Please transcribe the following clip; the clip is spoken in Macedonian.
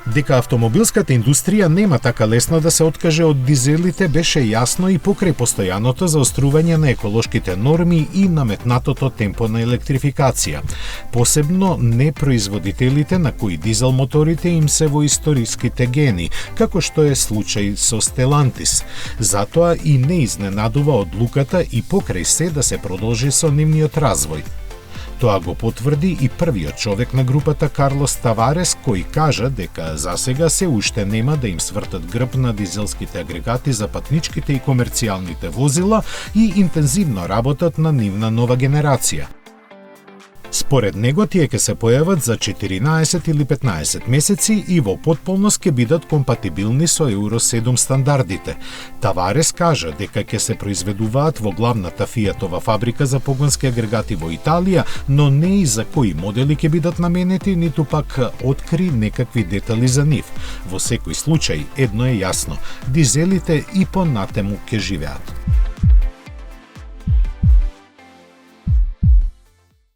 Дека автомобилската индустрија нема така лесно да се откаже од дизелите беше јасно и покрај постојаното заострување на еколошките норми и наметнатото темпо на електрификација. Посебно не производителите на кои дизел моторите им се во историските гени, како што е случај со Stellantis. Затоа и не изненадува одлуката и покрај се да се продолжи со нивниот развој. Тоа го потврди и првиот човек на групата Карлос Таварес, кој кажа дека засега се уште нема да им свртат грб на дизелските агрегати за патничките и комерцијалните возила и интензивно работат на нивна нова генерација. Според него тие ќе се појават за 14 или 15 месеци и во потполност ќе бидат компатибилни со Евро 7 стандардите. Таварес кажа дека ќе се произведуваат во главната Фиатова фабрика за погонски агрегати во Италија, но не и за кои модели ќе бидат наменети, ниту пак откри некакви детали за нив. Во секој случај, едно е јасно, дизелите и понатаму ќе живеат.